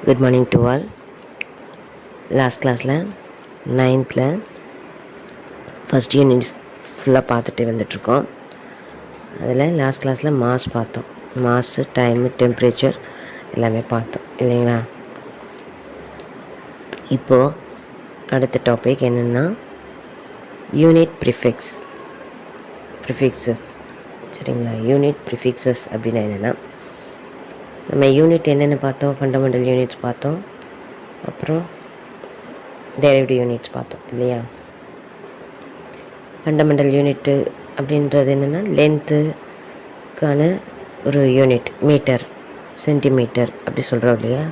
Good morning to all. Last classல 9th first units ஃபுல்லாக பார்த்துட்டு வந்துட்ருக்கோம். அதில் லாஸ்ட் கிளாஸில் மாஸ் பார்த்தோம். மாஸு, டைமு, டெம்பரேச்சர் எல்லாமே பார்த்தோம் இல்லைங்களா? இப்போது அடுத்த டாபிக் என்னென்னா யூனிட் ப்ரிஃபிக்ஸஸ். சரிங்களா? யூனிட் ப்ரிஃபிக்ஸஸ் அப்படின்னா என்னென்னா, நம்ம யூனிட் என்னென்ன பார்த்தோம்? ஃபண்டமெண்டல் யூனிட்ஸ் பார்த்தோம், அப்புறம் டெரிவேட்டிவ் யூனிட்ஸ் பார்த்தோம் இல்லையா? ஃபண்டமெண்டல் யூனிட்டு அப்படின்றது என்னென்னா லென்த்துக்கான ஒரு யூனிட், மீட்டர், சென்டிமீட்டர் அப்படி சொல்கிறோம் இல்லையா?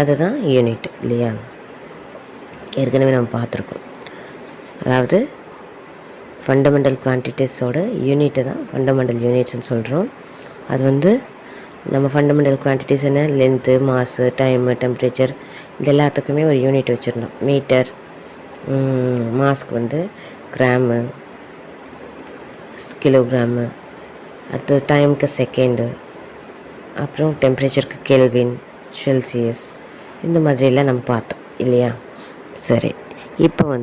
அதுதான் யூனிட் இல்லையா? ஏற்கனவே நம்ம பார்த்துருக்கோம். அதாவது ஃபண்டமெண்டல் குவான்டிட்டிஸோட யூனிட்டை தான் ஃபண்டமெண்டல் யூனிட்ஸ்னு சொல்கிறோம். அது நம்ம ஃபண்டமெண்டல் குவான்டிட்டிஸ் என்ன? லென்த்து, மாஸு, டைமு, டெம்பரேச்சர், இது எல்லாத்துக்குமே ஒரு யூனிட் வச்சுருந்தோம். மீட்டர், மாஸ்க்கு கிராமு, கிலோகிராமு, அடுத்தது டைமுக்கு செகண்டு, அப்புறம் டெம்பரேச்சருக்கு கெல்வின், செல்சியஸ், இந்த மாதிரியெல்லாம் நம்ம பார்த்தோம் இல்லையா? சரி, இப்போ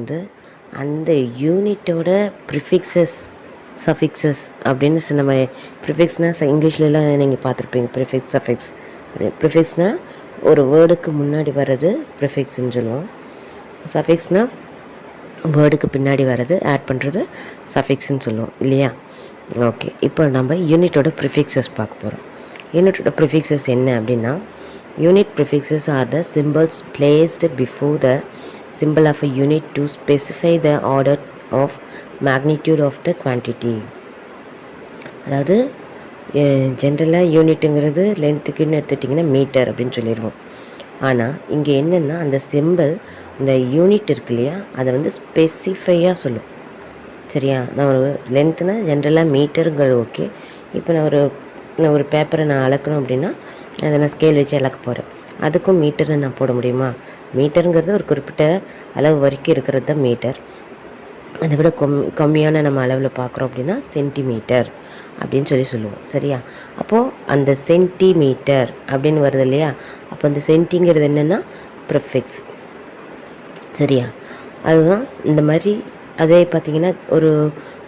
அந்த யூனிட்டோட ப்ரிஃபிக்ஸஸ், சஃபிக்ஸஸ் அப்படின்னு நம்ம ப்ரிஃபிக்ஸ்னால் இங்கிலீஷ்லலாம் நீங்கள் பார்த்துருப்பீங்க. Prefix, suffix. ப்ரிஃபிக்ஸ்னால் ஒரு வேர்டுக்கு முன்னாடி வர்றது ப்ரிஃபிக்ஸ்ன்னு சொல்லுவோம். சஃபிக்ஸ்னால் வேர்டுக்கு பின்னாடி வர்றது ஆட் பண்ணுறது சஃபிக்ஸ்ன்னு சொல்லுவோம் இல்லையா? ஓகே, இப்போ நம்ம யூனிட்டோட ப்ரிஃபிக்ஸஸ் பார்க்க போகிறோம். யூனிட்டோட ப்ரிஃபிக்ஸஸ் என்ன அப்படின்னா, unit prefixes R the symbols placed before the symbol of a unit to specify the order of magnitude of the quantity. அதாவது ஜென்ரலாக யூனிட்டுங்கிறது லென்த்துக்குன்னு எடுத்துட்டிங்கன்னா மீட்டர் அப்படின்னு சொல்லிடுவோம். ஆனால் இங்கே என்னென்னா அந்த சிம்பிள், இந்த யூனிட் இருக்கு இல்லையா, அதை ஸ்பெசிஃபையாக சொல்லும். சரியா? நான் ஒரு லென்த்துனா ஜென்ரலாக மீட்டருங்கிறது ஓகே. இப்போ நான் ஒரு பேப்பரை அளக்கணும் அப்படின்னா அதை நான் ஸ்கேல் வச்சு அளக்க போகிறேன். அதுக்கும் மீட்டர்னு நான் போட முடியுமா? மீட்டருங்கிறது ஒரு குறிப்பிட்ட அளவு வரைக்கும் இருக்கிறது தான் மீட்டர். அதை விட கம்மியான நம்ம அளவில் பார்க்குறோம் அப்படின்னா சென்டிமீட்டர் அப்படின்னு சொல்லுவோம். சரியா? அப்போது அந்த சென்டிமீட்டர் அப்படின்னு வருது இல்லையா? அப்போ அந்த சென்டிங்கிறது என்னென்னா ப்ரிஃபிக்ஸ். சரியா? அதுதான் இந்த மாதிரி. அதே பார்த்திங்கன்னா ஒரு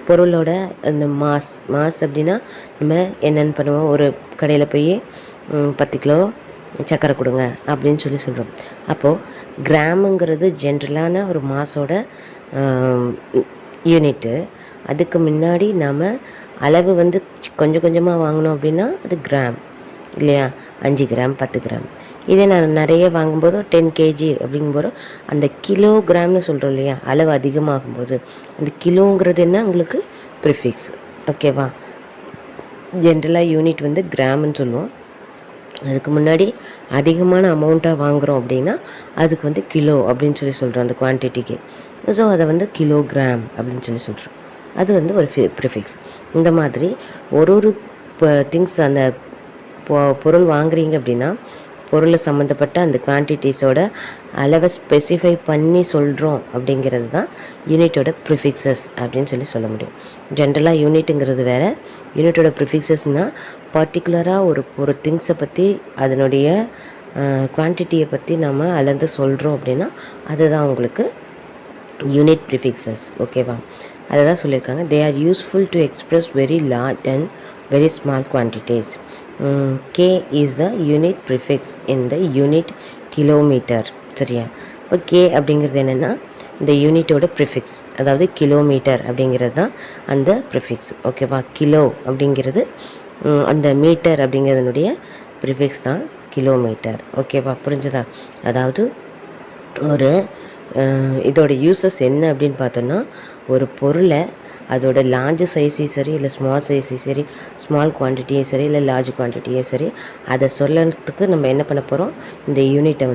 பொருளோட அந்த மாஸ் அப்படின்னா நம்ம என்னென்னு பண்ணுவோம், ஒரு கடையில் போய் 10 கிலோ சக்கரை கொடுங்க அப்படின்னு சொல்கிறோம். அப்போது கிராமுங்கிறது ஜென்ரலான ஒரு மாஸோட யூனிட்டு. அதுக்கு முன்னாடி நாம் அளவு கொஞ்சம் கொஞ்சமாக வாங்கினோம் அப்படின்னா அது கிராம் இல்லையா? 5 கிராம், 10 கிராம். இதே நான் நிறைய வாங்கும்போது 10 kg அப்படிங்கும்போது அந்த கிலோகிராம்னு சொல்கிறோம் இல்லையா? அளவு அதிகமாகும்போது அந்த கிலோங்கிறது என்ன உங்களுக்கு ப்ரிஃபிக்ஸ். ஓகேவா? ஜென்ரலாக யூனிட் கிராம்னு சொல்லுவோம். அதுக்கு முன்னாடி அதிகமான அமௌண்ட்டாக வாங்குகிறோம் அப்படின்னா அதுக்கு கிலோ அப்படின்னு சொல்கிறோம் அந்த குவான்டிட்டிக்கு. ஸோ அதை கிலோகிராம் அப்படின்னு சொல்கிறோம். அது ஒரு ப்ரிஃபிக்ஸ். இந்த மாதிரி ஒரு திங்ஸ், அந்த பொருள் வாங்குறீங்க அப்படின்னா பொருளை சம்மந்தப்பட்ட அந்த குவான்டிட்டிஸோட அளவை ஸ்பெசிஃபை பண்ணி சொல்கிறோம் அப்படிங்கிறது தான் யூனிட்டோட ப்ரிஃபிக்ஸஸ் அப்படின்னு சொல்ல முடியும். ஜென்ரலாக யூனிட்டுங்கிறது வேறு, யூனிட்டோட ப்ரிஃபிக்ஸஸ்னால் பர்டிகுலராக ஒரு திங்ஸை பற்றி அதனுடைய குவான்டிட்டியை பற்றி நம்ம அதிலேருந்து சொல்கிறோம் அப்படின்னா அதுதான் உங்களுக்கு யூனிட் ப்ரிஃபிக்ஸஸ். ஓகேவா? அதை தான் சொல்லியிருக்காங்க. They are useful to express very large and very small quantities. K is the unit prefix in the unit kilometer. சரியா? இப்போ K அப்படிங்கிறது என்னென்னா இந்த யூனிட்டோட ப்ரிஃபிக்ஸ், அதாவது கிலோமீட்டர் அப்படிங்கிறது தான் அந்த ப்ரிஃபிக்ஸ். ஓகேவா? கிலோ அப்படிங்கிறது அந்த மீட்டர் அப்படிங்கிறதுனுடைய ப்ரிஃபிக்ஸ் தான் கிலோமீட்டர். ஓகேவா? புரிஞ்சுதா? அதாவது இதோட யூசஸ் என்ன அப்படின்னு பார்த்தோன்னா, ஒரு பொருளை அதோட லார்ஜ் சைஸையும் சரி இல்லை ஸ்மால் சைஸையும் சரி, ஸ்மால் குவான்டிட்டியும் சரி இல்லை லார்ஜ் குவான்டிட்டியும் சரி, அதை சொல்லறதுக்கு நம்ம என்ன பண்ண போகிறோம், இந்த யூனிட்டை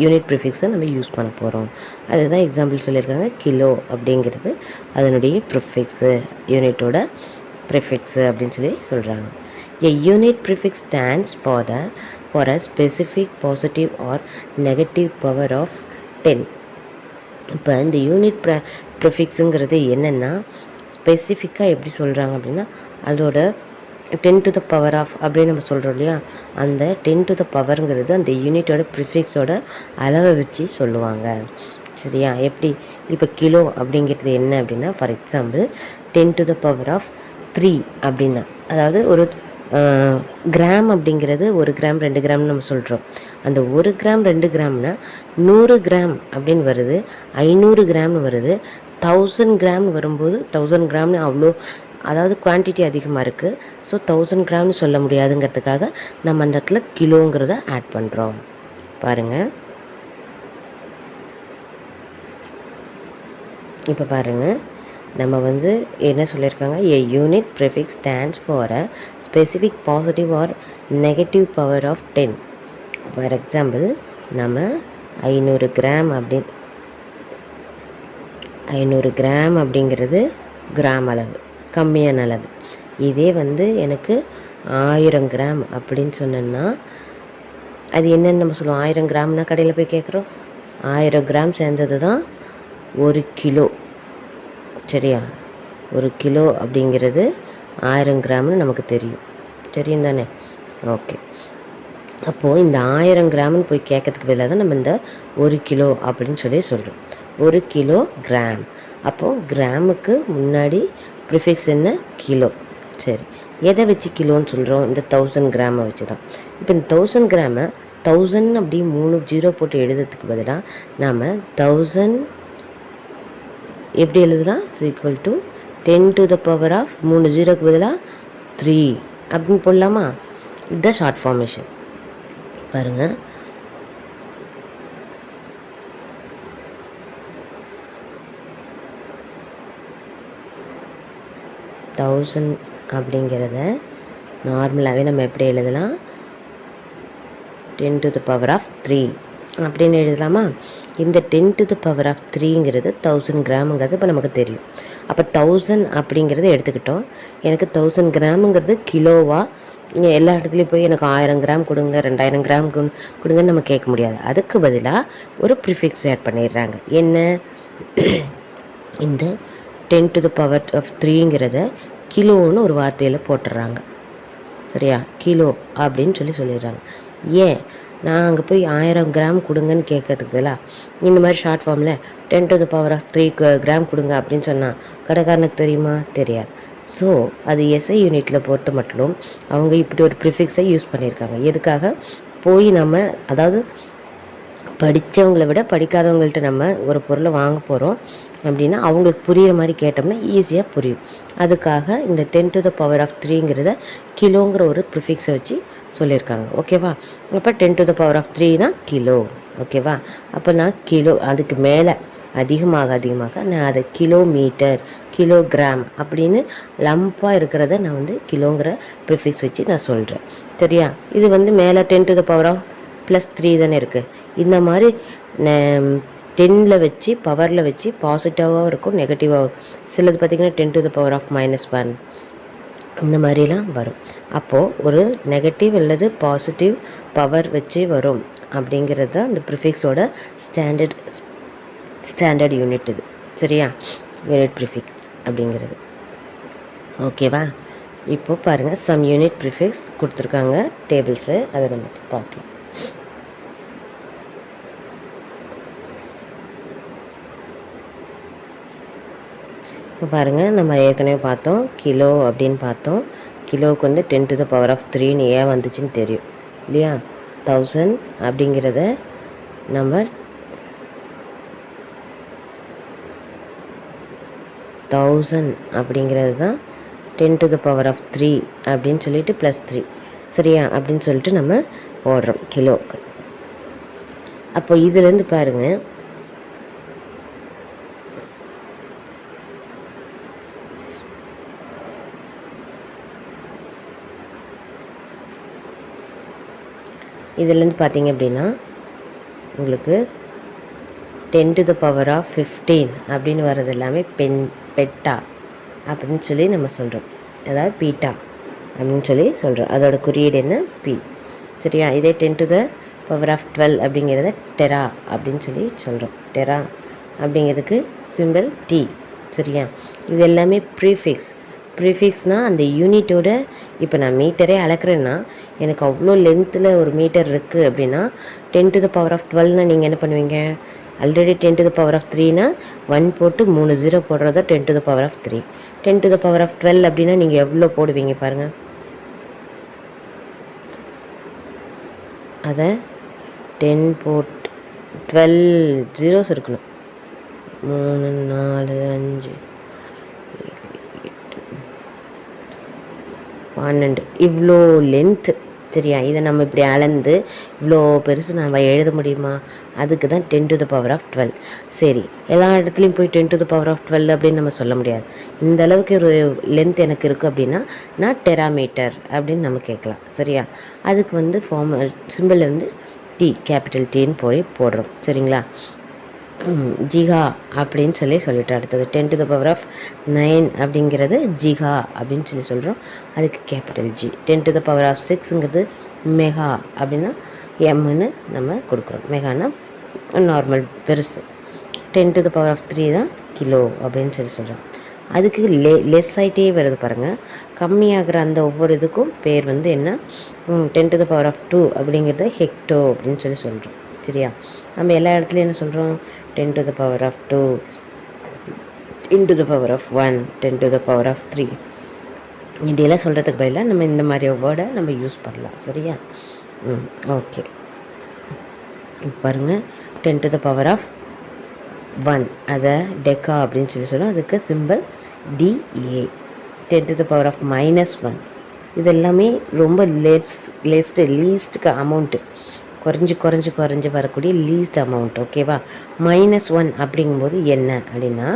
யூனிட் ப்ரிஃபிக்ஸை நம்ம யூஸ் பண்ண போகிறோம். அதுதான் எக்ஸாம்பிள் சொல்லியிருக்காங்க. கிலோ அப்படிங்கிறது அதனுடைய ப்ரிஃபிக்ஸு, யூனிட்டோட ப்ரிஃபிக்ஸு அப்படின்னு சொல்கிறாங்க. A unit prefix stands for a specific positive or negative power of 10. இப்போ இந்த யூனிட் ப்ரிஃபிக்ஸுங்கிறது என்னென்னா ஸ்பெசிஃபிக்காக எப்படி சொல்கிறாங்க அப்படின்னா அதோட 10 to the power of அப்படின்னு நம்ம சொல்கிறோம் இல்லையா, அந்த 10 to the powerங்கிறது அந்த யூனிட்டோட ப்ரிஃபிக்ஸோட அளவை வச்சு சொல்லுவாங்க. சரியா? எப்படி இப்போ கிலோ அப்படிங்கிறது என்ன அப்படின்னா, for example 10 to the power of 3 அப்படின்னா, அதாவது ஒரு கிராம் அப்படிங்கிறது 1 கிராம் 2 கிராம்னு நம்ம சொல்கிறோம். அந்த 1 கிராம் 2 கிராம்னா 100 கிராம் அப்படின்னு வருது, 500 கிராம்னு வருது, 1000 கிராம்னு வரும்போது 1000 கிராம்னு அவ்வளோ, அதாவது குவான்டிட்டி அதிகமாக இருக்குது. ஸோ 1000 கிராம்னு சொல்ல முடியாதுங்கிறதுக்காக நம்ம அந்த இடத்துல கிலோங்கிறத ஆட் பண்ணுறோம். பாருங்கள், இப்போ பாருங்கள், நம்ம வந்து என்ன சொல்லியிருக்காங்க, a unit prefix stands for a specific positive or negative power of 10. For example நம்ம 500 கிராம் 500 கிராம் அப்படிங்கிறது கிராம் அளவு, கம்மியான அளவு. இதே வந்து எனக்கு 1000 கிராம் அப்படின்னு சொன்னோன்னா அது என்னன்னு நம்ம சொல்லுவோம். 1000 கிராம்னா கடையில் போய் கேட்குறோம், 1000 கிராம் சேர்ந்தது தான் 1 கிலோ. சரியா? 1 கிலோ அப்படிங்கிறது 1000 கிராம்னு நமக்கு தெரியும் தானே? ஓகே. அப்போது இந்த 1000 கிராம்னு போய் கேட்கறதுக்கு பதிலாக தான் நம்ம இந்த 1 கிலோ அப்படின்னு சொல்கிறோம். 1 கிலோ கிராம். அப்போது கிராமுக்கு முன்னாடி ப்ரிஃபிக்ஸ் என்ன? கிலோ. சரி, எதை வச்சு கிலோன்னு சொல்கிறோம்? இந்த 1000 கிராமை வச்சு தான். இப்போ இந்த 1000 கிராமை 1000 அப்படி 3 0 போட்டு எழுதுறதுக்கு பதிலாக நாம் 1000 எப்படி எழுதலாம்? Equal to 10 to the power of 3 0க்கு பதிலாக 3 அப்படின்னு போடலாமா? இதுதான் ஷார்ட் ஃபார்மேஷன். பாருங்கள், தௌசண்ட் அப்படிங்கிறத நார்மலாகவே நம்ம எப்படி எழுதலாம்? 10 to the power of 3 அப்படின்னு எழுதலாமா? இந்த 10 to the power of 3ங்கிறது 1000 கிராமுங்கிறது இப்போ நமக்கு தெரியும். அப்போ 1000 அப்படிங்கிறத எடுத்துக்கிட்டோம். எனக்கு 1000 கிராமுங்கிறது கிலோவா? எல்லா இடத்துலையும் போய் எனக்கு 1000 கிராம் கொடுங்க 2000 கிராம் கொடுங்கன்னு நம்ம கேட்க முடியாது. அதுக்கு பதிலாக ஒரு ப்ரிஃபிக்ஸ் ஆட் பண்ணிடுறாங்க. என்ன? இந்த 10 to the power of 3ங்கிறத கிலோன்னு ஒரு வார்த்தையில் போட்டுடுறாங்க. சரியா? கிலோ அப்படின்னு சொல்லிடுறாங்க. ஏன்? நான் அங்கே போய் 1000 கிராம் கொடுங்கன்னு கேட்கறதுக்கு பதிலாக இந்த மாதிரி ஷார்ட் ஃபார்மில் 10 to the power of 3 gram கொடுங்க அப்படின்னு சொன்னால் கடைக்காரனுக்கு தெரியுமா? தெரியாது. ஸோ அது எஸ்ஐ யூனிட்டில் பொறுத்த மட்டும் அவங்க இப்படி ஒரு ப்ரிஃபிக்ஸை யூஸ் பண்ணியிருக்காங்க. எதுக்காக? போய் நம்ம, அதாவது படித்தவங்களை விட படிக்காதவங்கள்ட்ட நம்ம ஒரு பொருளை வாங்க போகிறோம் அப்படின்னா அவங்களுக்கு புரிகிற மாதிரி கேட்டோம்னா ஈஸியாக புரியும். அதுக்காக இந்த 10 to the power of 3ங்கிறத கிலோங்கிற ஒரு ப்ரிஃபிக்ஸை வச்சு சொல்லியிருக்காங்க. ஓகேவா? அப்போ 10 to the power of 3னா கிலோ. ஓகேவா? அப்போ நான் கிலோ, அதுக்கு மேலே அதிகமாக நான் அதை கிலோமீட்டர், கிலோகிராம் அப்படின்னு லம்பாக இருக்கிறத நான் வந்து கிலோங்கிற ப்ரிஃபிக்ஸ் வச்சு நான் சொல்கிறேன். சரியா? இது வந்து மேலே 10 to the power of +3 தானே இருக்குது. இந்த மாதிரி 10ல் வச்சு பவரில் வச்சு பாசிட்டிவாகவும் இருக்கும், நெகட்டிவாகவும் இருக்கும். சிலது பார்த்திங்கன்னா 10 to the power of -1 இந்த மாதிரிலாம் வரும். அப்போது ஒரு நெகட்டிவ் அல்லது பாசிட்டிவ் பவர் வச்சு வரும் அப்படிங்கிறது தான் இந்த ப்ரிஃபிக்ஸோட ஸ்டாண்டர்ட் யூனிட். இது சரியா? யூனிட் ப்ரிஃபிக்ஸ் அப்படிங்கிறது. ஓகேவா? இப்போ பாருங்கள், சம் யூனிட் ப்ரிஃபிக்ஸ் கொடுத்துருக்காங்க டேபிள்ஸு, அதை நம்ம பார்க்கலாம். இப்போ பாருங்கள், நம்ம ஏற்கனவே பார்த்தோம் கிலோ அப்படின்னு பார்த்தோம். கிலோவுக்கு வந்து 10 to the power of 3ன்னு ஏன் வந்துச்சுன்னு தெரியும் இல்லையா? 1000 அப்படிங்கிறத நம்ம 1000 அப்படிங்கிறது தான் 10 to the power of 3 அப்படின்னு சொல்லிட்டு +3 சரியா அப்படின்னு சொல்லிட்டு நம்ம போடுறோம் கிலோவுக்கு. அப்போ இதுலேருந்து பாருங்கள், இதுலேருந்து பார்த்தீங்க அப்படின்னா உங்களுக்கு 10 to the power of 15 அப்படின்னு வர்றது எல்லாமே பெட்டா அப்படின்னு சொல்லி நம்ம சொல்கிறோம். அதாவது பீட்டா அப்படின்னு சொல்லி சொல்கிறோம். அதோட குறியீடு என்ன? பி. சரியா? இதே 10 to the power of 12 அப்படிங்கிறத டெரா அப்படின்னு சொல்லி சொல்கிறோம். டெரா அப்படிங்கிறதுக்கு சிம்பிள் டி. சரியா? இது எல்லாமே ப்ரிஃபிக்ஸ்னால் அந்த யூனிட்டோட இப்போ நான் மீட்டரே அளக்குறேன்னா எனக்கு அவ்வளோ லென்த்தில் ஒரு மீட்டர் இருக்குது அப்படின்னா 10⁻12னா நீங்கள் என்ன பண்ணுவீங்க? ஆல்ரெடி 10⁻3னா 1 போட்டு 3 0 போடுறதா 10⁻3. 10⁻12 அப்படின்னா நீங்கள் எவ்வளோ போடுவீங்க பாருங்கள். அதை 10 போட்டு 12 ஜீரோஸ் இருக்கணும். 3 4 5 12 இவ்வளோ லென்த்து. சரியா? இதை நம்ம இப்படி அளந்து இவ்வளோ பெருசு நம்ம எழுத முடியுமா? அதுக்கு தான் 10⁻12. சரி, எல்லா இடத்துலையும் போய் 10⁻12 அப்படின்னு நம்ம சொல்ல முடியாது. இந்த அளவுக்கு ஒரு லென்த் எனக்கு இருக்குது அப்படின்னா நான் டெராமீட்டர் அப்படின்னு நம்ம கேட்கலாம். சரியா? அதுக்கு வந்து சிம்பிள் வந்து டி, கேபிட்டல் டின்னு போடுறோம். சரிங்களா? ஜிகா அப்படின்னு சொல்லிட்டு அடுத்தது 10⁻9 அப்படிங்கிறது ஜிகா அப்படின்னு சொல்கிறோம். அதுக்கு கேபிட்டல் ஜி. 10⁻6ங்கிறது மெகா அப்படின்னா எம்னு நம்ம கொடுக்குறோம். மெகானா நார்மல் பெருசு. 10⁻3 தான் கிலோ அப்படின்னு சொல்கிறோம். அதுக்கு லெஸ் ஆகிட்டே வருது பாருங்கள். கம்மியாகிற அந்த ஒவ்வொரு இதுக்கும் பேர் வந்து என்ன? 10⁻2 அப்படிங்கிறது ஹெக்டோ அப்படின்னு சொல்கிறோம். சரியா? நம்ம எல்லா இடத்துலையும் என்ன சொல்கிறோம்? 10⁻2, 10⁻1, 10⁻3 இப்படியெல்லாம் சொல்கிறதுக்கு பதிலாக நம்ம இந்த மாதிரி வேர்டை நம்ம யூஸ் பண்ணலாம். சரியா? ஓகே. பாருங்கள், 10⁻1 அதை டெக்கா அப்படின்னு சொல்கிறோம். அதுக்கு சிம்பிள் டிஏ. 10⁻−1 இது எல்லாமே ரொம்ப லீஸ்ட்டுக்கு அமௌண்ட்டு, குறைஞ்சி வரக்கூடிய லீஸ்ட் அமௌண்ட். ஓகேவா? -1 அப்படிங்கும்போது என்ன அப்படின்னா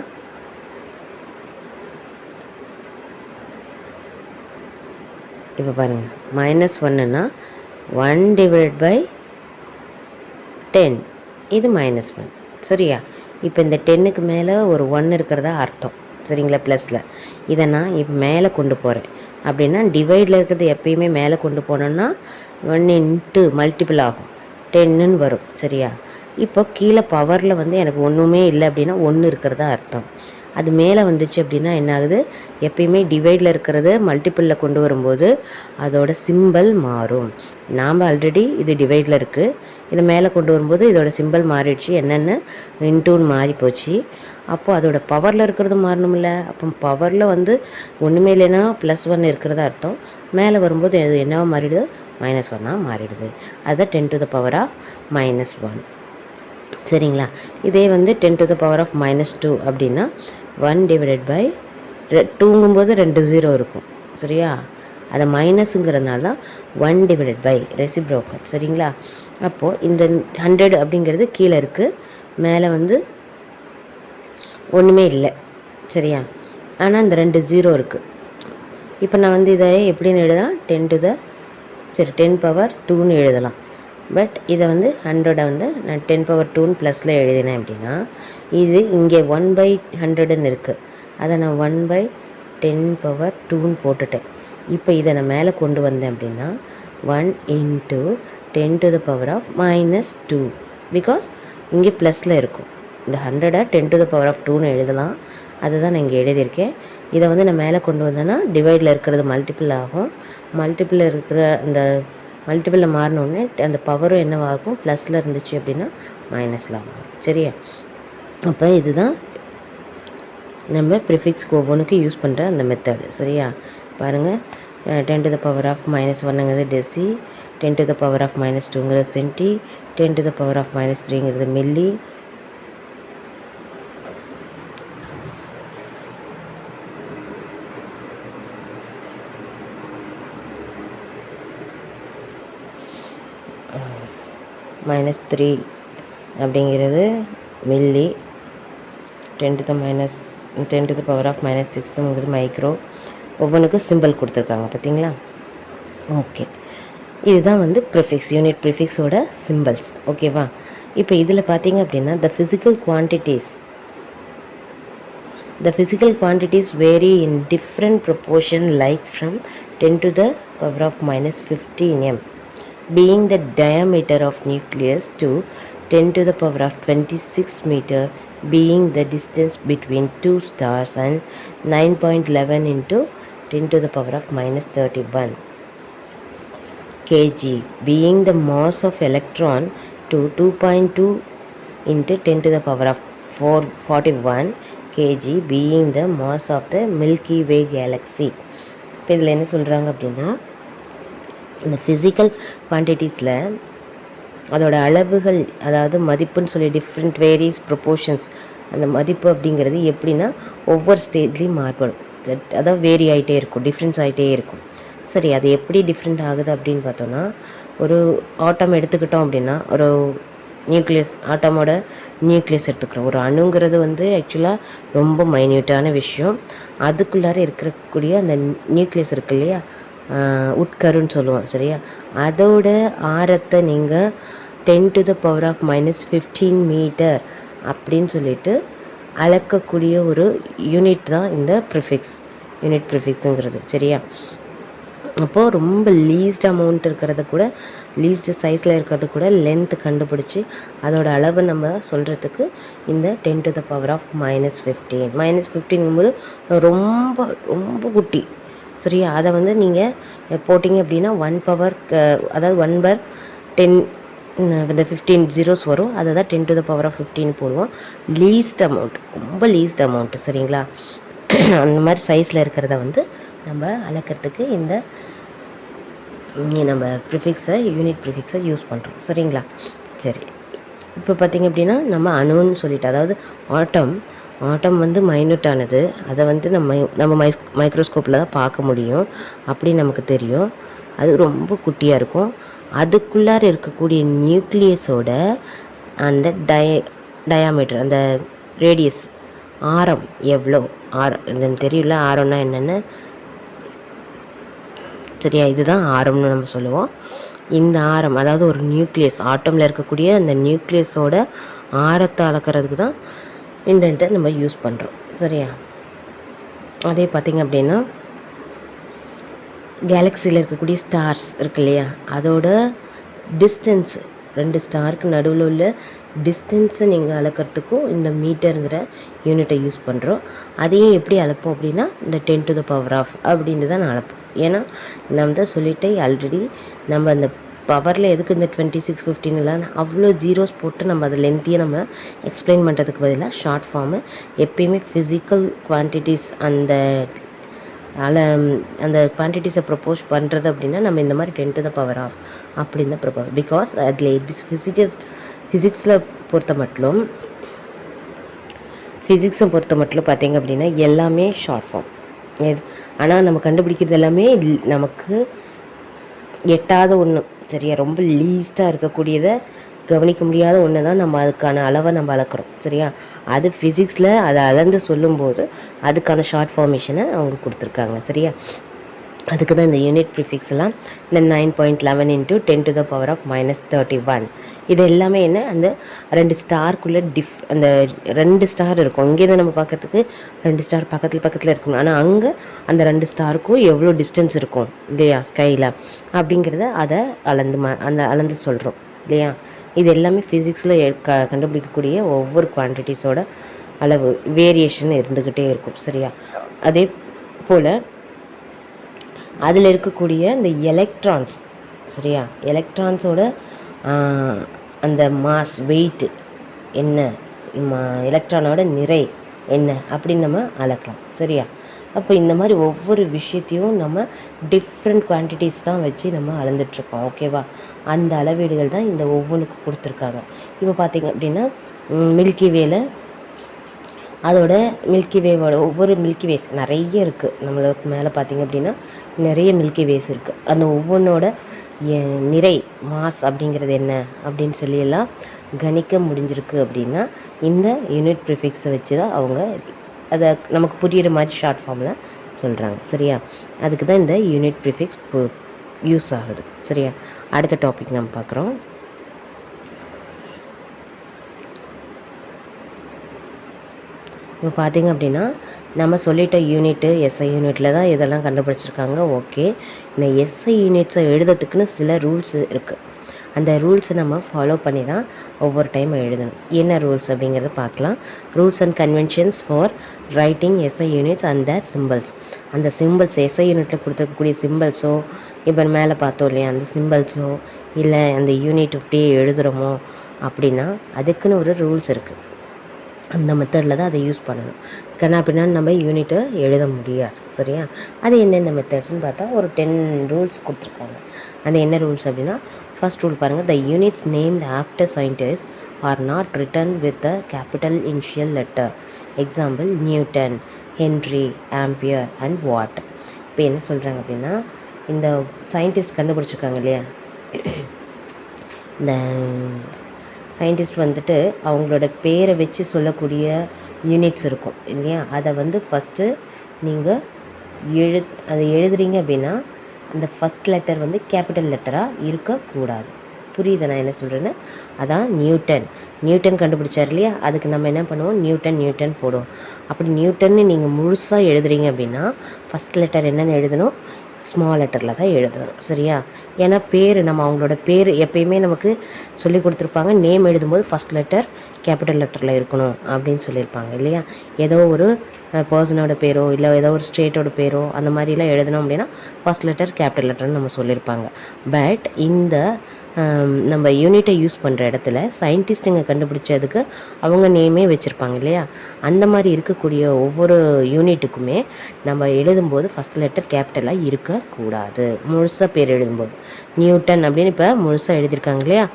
இப்போ பாருங்கள், -1ன்னா 1/10 இது -1. சரியா? இப்போ இந்த 10க்கு மேலே ஒரு 1 இருக்கிறதா அர்த்தம். சரிங்களா? ப்ளஸில் இதை நான் இப்போ மேலே கொண்டு போகிறேன் அப்படின்னா டிவைடில் இருக்கிறது எப்பயுமே மேலே கொண்டு போனோன்னா 1 இன்ட்டு மல்டிபிள் ஆகும், 10ன்னு வரும். சரியா? இப்போ கீழே பவரில் வந்து எனக்கு ஒன்றுமே இல்லை அப்படின்னா 1 இருக்கிறதா அர்த்தம். அது மேலே வந்துச்சு அப்படின்னா என்ன ஆகுது? எப்பயுமே டிவைடில் இருக்கிறது மல்டிப்பிளில் கொண்டு வரும்போது அதோட சிம்பிள் மாறும். நாம் ஆல்ரெடி இது டிவைடில் இருக்குது, இதை மேலே கொண்டு வரும்போது இதோட சிம்பிள் மாறிடுச்சு. என்னென்னு இன்டூன்னு மாறி போச்சு. அப்போது அதோட பவரில் இருக்கிறது மாறணும்ல. அப்போ பவரில் வந்து ஒன்றுமே இல்லைன்னா +1 இருக்கிறதா அர்த்தம். மேலே வரும்போது அது என்னவா மாறிடுது? -1 மாறிடுது. அதுதான் 10⁻−1. சரிங்களா? இதே வந்து 10⁻−2 அப்படின்னா 1/2ங்கும்போது 2 0 இருக்கும். சரியா? அதை மைனஸுங்கிறதுனால தான் 1/, ரெசிப்ரோக்கல். சரிங்களா? அப்போது இந்த 100 அப்படிங்கிறது கீழே இருக்குது, மேலே வந்து ஒன்றுமே இல்லை. சரியா? ஆனால் இந்த 2 0 இருக்குது. இப்போ நான் வந்து இதை எப்படின்னு எழுதலாம்? 10⁻2ன்னு எழுதலாம். பட் இதை வந்து 100 வந்து நான் 10⁻2 ப்ளஸில் எழுதினேன் அப்படின்னா இது இங்கே 1/100ன்னு இருக்குது. அதை நான் 1/10⁻2ன்னு போட்டுட்டேன். இப்போ இதை நான் மேலே கொண்டு வந்தேன் அப்படின்னா 1 × 10⁻−2 பிகாஸ் இங்கே ப்ளஸில் இருக்கும். இந்த 100 10⁻2ன்னு எழுதலாம். அதை தான் நான் இங்கே எழுதியிருக்கேன். இதை வந்து நான் மேலே கொண்டு வந்தேன்னா டிவைடில் இருக்கிறது மல்டிபிள் ஆகும். மல்டிப்பிளில் இருக்கிற அந்த மல்டிப்பிளில் மாறினோடனே அந்த பவரும் என்னவாகும்? ப்ளஸில் இருந்துச்சு அப்படின்னா மைனஸில் ஆகும். சரியா? அப்போ இதுதான் நம்ம ப்ரிஃபிக்ஸ்க்கு ஒவ்வொன்றுக்கு யூஸ் பண்ணுற அந்த மெத்தடு. சரியா? பாருங்கள், 10⁻−1ங்கிறது டெசி, 10⁻−2ங்கிறது சென்டி, 10⁻−3ங்கிறது மில்லி, -3 அப்படிங்கிறது மில்லி, 10⁻−6ங்கிறது மைக்ரோ. ஒவ்வொன்றுக்கும் சிம்பிள் கொடுத்துருக்காங்க பார்த்தீங்களா? ஓகே, இதுதான் வந்து ப்ரிஃபிக்ஸ், யூனிட் ப்ரிஃபிக்ஸோட சிம்பிள்ஸ். ஓகேவா? இப்போ இதில் பார்த்தீங்க அப்படின்னா the physical quantities vary in different proportion, like from 10⁻−15 m being the diameter of nucleus to 10⁻26 meter being the distance between two stars and 9.11 into 10 to the power of minus 31 kg, being the mass of electron to 2.2 into 10 to the power of 41 kg, being the mass of the Milky Way galaxy. இப்போ இதில் என்ன சொல்கிறாங்க அப்படின்னா, இந்த physical குவான்டிட்டிஸில் அதோட அளவுகள், அதாவது மதிப்புன்னு சொல்லி டிஃப்ரெண்ட் வேரியஸ் ப்ரொப்போர்ஷன்ஸ், அந்த மதிப்பு அப்படிங்கிறது எப்படின்னா ஒவ்வொரு ஸ்டேஜ்லேயும் மாறுபடும், அதாவது வேரி ஆகிட்டே இருக்கும், டிஃப்ரென்ஸ் ஆகிட்டே இருக்கும். சரி, அது எப்படி டிஃப்ரெண்ட் ஆகுது அப்படின்னு பார்த்தோன்னா, ஒரு ஆட்டம் எடுத்துக்கிட்டோம் அப்படின்னா, ஒரு நியூக்ளியஸ், ஆட்டமோட நியூக்ளியஸ் எடுத்துக்கிறோம். ஒரு அணுங்கிறது வந்து ஆக்சுவலாக ரொம்ப மைன்யூட்டான விஷயம். அதுக்குள்ளார இருக்கக்கூடிய அந்த நியூக்ளியஸ் இருக்கு இல்லையா, உட்கருன்னு சொல்லுவோம், சரியா? அதோட ஆரத்தை நீங்கள் 10 to the power of minus 15 metre அப்படின்னு சொல்லிட்டு அளக்கக்கூடிய ஒரு யூனிட் தான் இந்த ப்ரிஃபிக்ஸ், யூனிட் ப்ரிஃபிக்ஸுங்கிறது, சரியா? அப்போது ரொம்ப லீஸ்ட் அமௌண்ட் இருக்கிறத கூட, லீஸ்ட் சைஸில் இருக்கிறது கூட லென்த் கண்டுபிடிச்சி அதோட அளவை நம்ம சொல்கிறதுக்கு இந்த 10 to the power of minus 15. minus 15ங்கும்போது ரொம்ப ரொம்ப குட்டி, சரியா? அதை வந்து நீங்கள் போட்டிங்க அப்படின்னா 1 power, அதாவது 1/10 இந்த 15 zeros வரும், அதை தான் 10 to the power of 15 போடுவோம். லீஸ்ட் அமௌண்ட், ரொம்ப லீஸ்ட் அமௌண்ட்டு, சரிங்களா? அந்த மாதிரி சைஸில் இருக்கிறத வந்து நம்ம அளக்கிறதுக்கு இந்த நம்ம ப்ரிஃபிக்ஸை, யூனிட் ப்ரிஃபிக்ஸை யூஸ் பண்ணுறோம், சரிங்களா? சரி, இப்போ பார்த்திங்க அப்படின்னா நம்ம அணுன்னு சொல்லிட்டு, அதாவது ஆட்டம் வந்து மைன்யூட்டானது, அதை வந்து நம்ம மைக்ரோஸ்கோப்பில் தான் பார்க்க முடியும், அப்படி நமக்கு தெரியும். அது ரொம்ப குட்டியாக இருக்கும். அதுக்குள்ளார இருக்கக்கூடிய நியூக்ளியஸோட அந்த டயாமீட்டர், அந்த ரேடியஸ், ஆரம் எவ்வளோ, ஆரம் தெரியல, ஆரம்னா என்னென்னு, சரியா? இதுதான் ஆரம்னு நம்ம சொல்லுவோம். இந்த ஆரம், அதாவது ஒரு நியூக்ளியஸ், ஆட்டமில் இருக்கக்கூடிய அந்த நியூக்ளியஸோட ஆரத்தை அளக்கிறதுக்கு தான் இந்த இதை நம்ம யூஸ் பண்ணுறோம், சரியா? அதே பார்த்திங்க அப்படின்னா கேலக்சியில் இருக்கக்கூடிய ஸ்டார்ஸ் இருக்கு இல்லையா, அதோட டிஸ்டன்ஸ், 2 ஸ்டாருக்கு நடுவில் உள்ள டிஸ்டன்ஸை நீங்கள் அளக்கிறதுக்கும் இந்த மீட்டருங்கிற யூனிட்டை யூஸ் பண்ணுறோம். அதையும் எப்படி அளப்போம் அப்படின்னா இந்த 10 to the power of அப்படின்னு தான் நான் அளப்போம். ஏன்னா நம்ம தான் சொல்லிட்டே ஆல்ரெடி, நம்ம அந்த பவரில் எதுக்கு இந்த 26, 15 அவ்வளோ ஜீரோஸ் போட்டு நம்ம அதை லென்த்தியாக நம்ம எக்ஸ்பிளைன் பண்ணுறதுக்கு பதிலாக ஷார்ட் ஃபார்மு எப்பயுமே ஃபிசிக்கல் குவான்டிட்டிஸ், அந்த குவான்டிட்டிஸை ப்ரப்போஸ் பண்ணுறது அப்படின்னா நம்ம இந்த மாதிரி 10 to the power of அப்படின்னு தான் ப்ரப்போஸ். பிகாஸ் அதில் ஃபிசிக்ஸை பொறுத்த மட்டும் பார்த்திங்க அப்படின்னா எல்லாமே ஷார்ட் ஃபார்ம். ஆனால் நம்ம கண்டுபிடிக்கிறது எல்லாமே நமக்கு எட்டாத ஒன்று, சரியா? ரொம்ப லீஸ்ட்டாக இருக்கக்கூடியதை, கவனிக்க முடியாத ஒன்று தான் நம்ம அதுக்கான அளவை நம்ம அளக்கிறோம், சரியா? அது ஃபிசிக்ஸில் அதை அளந்து சொல்லும்போது அதுக்கான ஷார்ட் ஃபார்மேஷனை அவங்க கொடுத்துருக்காங்க, சரியா? அதுக்கு தான் இந்த யூனிட் ப்ரிஃபிக்ஸ் எல்லாம் இந்த 9.11 into 10 to the power of minus 31. இது எல்லாமே என்ன, அந்த 2 ஸ்டாருக்குள்ளே அந்த 2 ஸ்டார் இருக்கும். இங்கேருந்து நம்ம பார்க்கறதுக்கு 2 ஸ்டார் பக்கத்தில் இருக்கணும், ஆனால் அங்கே அந்த 2 ஸ்டாருக்கும் எவ்வளோ டிஸ்டன்ஸ் இருக்கும் இல்லையா ஸ்கையில், அப்படிங்கிறத அதை அளந்து சொல்கிறோம் இல்லையா? இது எல்லாமே ஃபிசிக்ஸில் கண்டுபிடிக்கக்கூடிய ஒவ்வொரு குவான்டிட்டிஸோட அளவு வேரியேஷன் இருந்துக்கிட்டே இருக்கும், சரியா? அதே போல் அதில் இருக்கக்கூடிய இந்த எலக்ட்ரான்ஸ், சரியா? எலக்ட்ரான்ஸோட அந்த மாஸ், வெயிட் என்ன, எலக்ட்ரானோட நிறை என்ன அப்படின்னு நம்ம அளக்கலாம், சரியா? அப்போ இந்த மாதிரி ஒவ்வொரு விஷயத்தையும் நம்ம டிஃப்ரெண்ட் குவான்டிட்டிஸ் தான் வச்சு நம்ம அளந்துட்டுருக்கோம், ஓகேவா? அந்த அளவீடுகள் தான் இந்த ஒவ்வொன்றுக்கு கொடுத்துருக்காங்க. இப்போ பார்த்திங்க அப்படின்னா மில்கி வேல, அதோட மில்கி வேவோட ஒவ்வொரு மில்கி வேஸ் நிறைய இருக்குது. நம்மளுக்கு மேலே பார்த்திங்க அப்படின்னா நிறைய மில்கி வேஸ் இருக்குது. அந்த ஒவ்வொன்றோட நிறை, மாஸ் அப்படிங்கிறது என்ன அப்படின்னு சொல்லியெல்லாம் கணிக்க முடிஞ்சிருக்கு அப்படின்னா இந்த யூனிட் ப்ரிஃபிக்ஸை வச்சு தான் அவங்க அதை நமக்கு புரிகிற மாதிரி ஷார்ட் ஃபார்மில் சொல்கிறாங்க, சரியா? அதுக்கு தான் இந்த யூனிட் ப்ரிஃபிக்ஸ் யூஸ் ஆகுது, சரியா? அடுத்த டாபிக் நம்ம பார்க்குறோம். இப்போ பார்த்திங்க அப்படின்னா நம்ம சொல்லிட்ட யூனிட்டு எஸ்ஐ யூனிட்டில் தான் இதெல்லாம் கண்டுபிடிச்சிருக்காங்க, ஓகே. இந்த எஸ்ஐ யூனிட்ஸை எழுதுறதுக்குன்னு சில ரூல்ஸ் இருக்குது. அந்த ரூல்ஸை நம்ம ஃபாலோ பண்ணி தான் ஒவ்வொரு டைம் எழுதணும். என்ன ரூல்ஸ் அப்படிங்கிறத பார்க்கலாம். Rules and conventions for writing SI units and that symbols. அந்த சிம்பிள்ஸ் எஸ்ஐ யூனிட்டில் கொடுத்துருக்கக்கூடிய சிம்பிள்ஸோ, இப்போ மேலே பார்த்தோம் இல்லையா, அந்த சிம்பிள்ஸோ இல்லை அந்த யூனிட் அப்படியே எழுதுகிறோமோ அப்படின்னா அதுக்குன்னு ஒரு ரூல்ஸ் இருக்குது. அந்த மெத்தடில் தான் அதை யூஸ் பண்ணணும். கண்ணா பின்னாடி நம்ம யூனிட்டை எழுத முடியாது. சரியா? அது என்னென்ன மெத்தட்ஸ்னு பார்த்தா ஒரு 10 ரூல்ஸ் கொடுத்துருக்காங்க. அது என்ன ரூல்ஸ் அப்படின்னா, ஃபர்ஸ்ட் ரூல் பாருங்கள். The units named after scientist are not written with a capital initial letter. Example newton, henry, ampere and watt. இப்போ என்ன சொல்கிறாங்க அப்படின்னா, இந்த சயின்டிஸ்ட் கண்டுபிடிச்சிருக்காங்க இல்லையா, இந்த சயின்டிஸ்ட் வந்துட்டு அவங்களோட பேரை வச்சு சொல்லக்கூடிய யூனிட்ஸ் இருக்கும் இல்லையா, அதை வந்து ஃபஸ்ட்டு நீங்கள் அதை எழுதுறீங்க அப்படின்னா அந்த ஃபஸ்ட் லெட்டர் வந்து கேபிட்டல் லெட்டராக இருக்கக்கூடாது. புரியுது நான் என்ன சொல்கிறேன்னு? அதான் நியூட்டன் கண்டுபிடிச்சார் இல்லையா, அதுக்கு நம்ம என்ன பண்ணுவோம், நியூட்டன் போடுவோம். அப்படி நியூட்டன்னு நீங்கள் முழுசாக எழுதுறீங்க அப்படின்னா ஃபஸ்ட் லெட்டர் என்னென்னு எழுதணும், ஸ்மால் லெட்டரில் தான் எழுதணும். சரியா? ஏன்னா பேர் நம்ம அவங்களோட பேர் எப்பயுமே நமக்கு சொல்லி கொடுத்துருப்பாங்க, நேம் எழுதும்போது ஃபஸ்ட் லெட்டர் கேபிட்டல் லெட்டரில் இருக்கணும் அப்படின்னு சொல்லியிருப்பாங்க இல்லையா. ஏதோ ஒரு பர்சனோட பேரோ இல்லை ஏதோ ஒரு ஸ்டேட்டோட பேரோ அந்த மாதிரிலாம் எழுதணும் அப்படின்னா ஃபஸ்ட் லெட்டர் கேபிட்டல் லெட்டர்னு நம்ம சொல்லியிருப்பாங்க. பட் இந்த நம்ம யூனிட்டை யூஸ் பண்ணுற இடத்துல சயின்டிஸ்ட்டுங்க கண்டுபிடிச்சதுக்கு அவங்க நேமே வச்சுருப்பாங்க இல்லையா, அந்த மாதிரி இருக்கக்கூடிய ஒவ்வொரு யூனிட்டுக்குமே நம்ம எழுதும்போது ஃபஸ்ட் லெட்டர் கேபிட்டலாக இருக்கக்கூடாது. முழுசாக பேர் எழுதும்போது நியூட்டன் அப்படின்னு இப்போ முழுசாக எழுதியிருக்காங்க இல்லையா,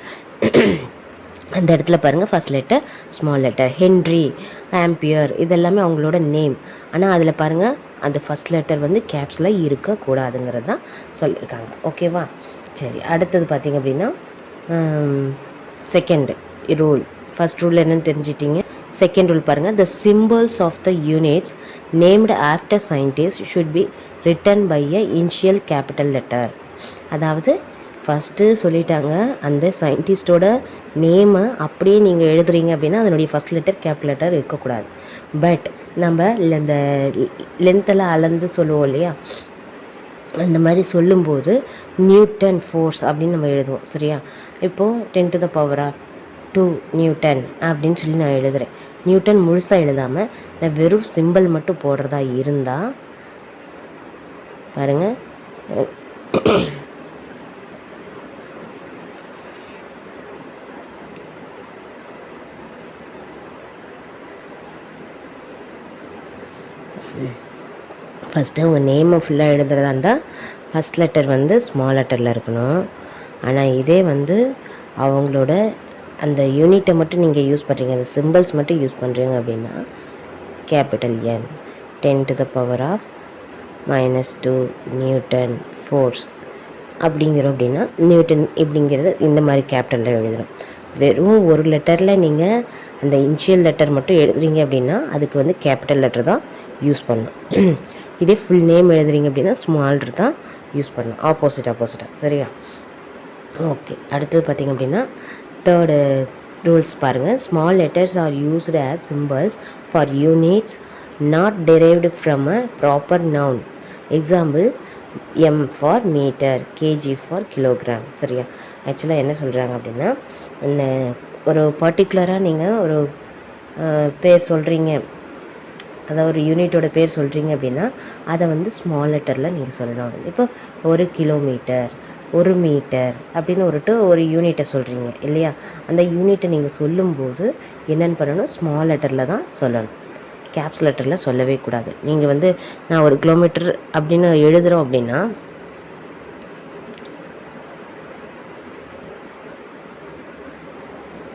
அந்த இடத்துல பாருங்கள் first letter small letter. Henry, ampere இதெல்லாமே அவங்களோட நேம். ஆனால் அதில் பாருங்கள் அந்த ஃபஸ்ட் லெட்டர் வந்து கேப்ஸில் இருக்கக்கூடாதுங்கிறது தான் சொல்லியிருக்காங்க. ஓகேவா? சரி, அடுத்தது பார்த்திங்க அப்படின்னா செகண்ட் ரூல். ஃபஸ்ட் ரூல் என்னன்னு தெரிஞ்சிட்டிங்க. செகண்ட் ரூல் பாருங்கள். The symbols of the units named after scientist should be written by a initial capital letter. அதாவது ஃபஸ்ட்டு சொல்லிட்டாங்க, அந்த சயின்டிஸ்டோட நேமை அப்படியே நீங்கள் எழுதுறீங்க அப்படின்னா அதனுடைய ஃபஸ்ட் லெட்டர் கேபிட்டல் லெட்டர் இருக்கக்கூடாது. பட் நம்ம இந்த லென்த்தெல்லாம் அளந்து சொல்லுவோம் இல்லையா, அந்த மாதிரி சொல்லும்போது நியூட்டன் ஃபோர்ஸ் அப்படின்னு நம்ம எழுதுவோம். சரியா? இப்போது 10⁻²2 நியூட்டன் அப்படின்னு சொல்லி நான் எழுதுகிறேன். நியூட்டன் முழுசாக எழுதாமல் நான் வெறும் சிம்பிள் மட்டும் போடுறதா இருந்தால் பாருங்கள், ஃபஸ்ட்டு உங்கள் நேமை ஃபுல்லாக எழுதுறதா இருந்தால் ஃபஸ்ட் லெட்டர் வந்து ஸ்மால் லெட்டரில் இருக்கணும். ஆனால் இதே வந்து அவங்களோட அந்த யூனிட்டை மட்டும் நீங்கள் யூஸ் பண்ணுறீங்க, அந்த சிம்பிள்ஸ் மட்டும் யூஸ் பண்ணுறீங்க அப்படின்னா கேபிட்டல் N 10⁻⁻² நியூட்டன் ஃபோர்ஸ் அப்படிங்கிறோம். அப்படின்னா நியூட்டன் இப்படிங்கிறது இந்த மாதிரி கேபிட்டலில் எழுதுகிறோம். வெறும் ஒரு லெட்டரில் நீங்கள் அந்த இனிஷியல் லெட்டர் மட்டும் எழுதுறீங்க அப்படின்னா அதுக்கு வந்து கேபிட்டல் லெட்டர் தான் யூஸ் பண்ணணும். இதே ஃபுல் நேம் எழுதுறீங்க அப்படின்னா ஸ்மால் தான் யூஸ் பண்ணணும். ஆப்போசிட்டாக. சரியா? ஓகே, அடுத்தது பார்த்திங்க அப்படின்னா தேர்டு ரூல்ஸ் பாருங்கள். Small letters are used as symbols for units not derived from a proper noun. Example M for metre, kg for kilogram. சரியா? ஆக்சுவலாக என்ன சொல்கிறாங்க அப்படின்னா, இந்த ஒரு பர்டிகுலராக நீங்கள் ஒரு பேர் சொல்கிறீங்க, அதாவது ஒரு யூனிட்டோட பேர் சொல்கிறீங்க அப்படின்னா அதை வந்து ஸ்மால் லெட்டரில் நீங்கள் சொல்லணும். இப்போ 1 கிலோமீட்டர், 1 மீட்டர் அப்படின்னு ஒரு யூனிட்டை சொல்கிறீங்க இல்லையா, அந்த யூனிட்டை நீங்கள் சொல்லும்போது என்னென்னு பண்ணணும், ஸ்மால் லெட்டரில் தான் சொல்லணும், கேப்ஸ் லெட்டரில் சொல்லவே கூடாது. நீங்கள் வந்து நான் 1 கிலோமீட்டர் அப்படின்னு எழுதுகிறோம் அப்படின்னா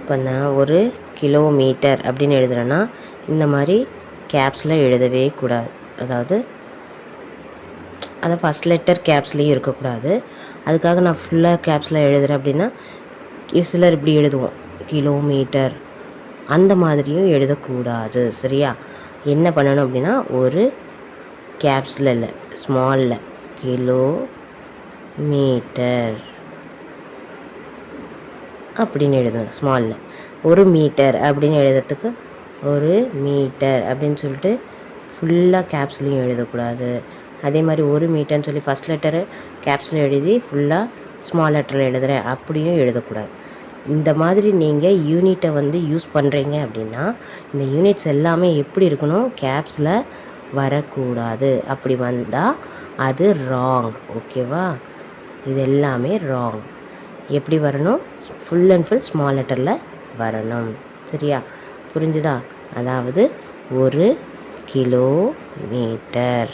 இப்போ நான் 1 கிலோமீட்டர் அப்படின்னு எழுதுகிறேன்னா இந்த மாதிரி கேப்ஸில் எழுதவே கூடாது. அதாவது அதை ஃபஸ்ட் லெட்டர் கேப்ஸ்லேயும் இருக்கக்கூடாது. அதுக்காக நான் ஃபுல்லாக கேப்ஸில் எழுதுகிறேன் அப்படின்னா சிலர் இப்படி எழுதுவோம் கிலோமீட்டர், அந்த மாதிரியும் எழுதக்கூடாது. சரியா? என்ன பண்ணணும் அப்படின்னா ஒரு கேப்ஸில் இல்லை ஸ்மாலில் கிலோ மீட்டர் அப்படின்னு எழுதணும். ஸ்மாலில் 1 மீட்டர் அப்படின்னு எழுதுறதுக்கு 1 மீட்டர் அப்படின்னு சொல்லிட்டு ஃபுல்லாக கேப்ஸ்லேயும் எழுதக்கூடாது. அதே மாதிரி 1 மீட்டர்னு சொல்லி ஃபஸ்ட் லெட்டரு கேப்ஸில் எழுதி ஃபுல்லாக ஸ்மால் லெட்டரில் எழுதுகிறேன் அப்படியும் எழுதக்கூடாது. இந்த மாதிரி நீங்கள் யூனிட்டை வந்து யூஸ் பண்ணுறீங்க அப்படின்னா இந்த யூனிட்ஸ் எல்லாமே எப்படி இருக்கணும், கேப்ஸில் வரக்கூடாது. அப்படி வந்தால் அது ராங். ஓகேவா? இது எல்லாமே ராங். எப்படி வரணும், ஃபுல் அண்ட் ஃபுல் ஸ்மால் லெட்டரில் வரணும். சரியா? புரிஞ்சுதா? அதாவது 1 கிலோமீட்டர்,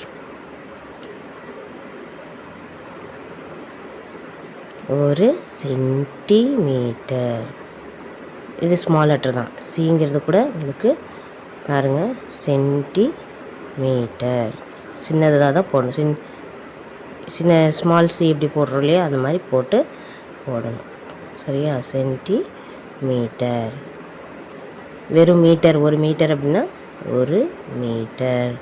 1 சென்டிமீட்டர். இது ஸ்மால் லெட்டர் தான். சிங்கிறது கூட உங்களுக்கு பாருங்கள், சென்டிமீட்டர் சின்னதாக தான் போடணும். சின்ன ஸ்மால் சி எப்படி போடுறோம் இல்லையா, அந்த மாதிரி போடணும். சரியா? சென்டிமீட்டர். வெறும் மீட்டர், 1 மீட்டர் அப்படின்னா 1 மீட்டர்.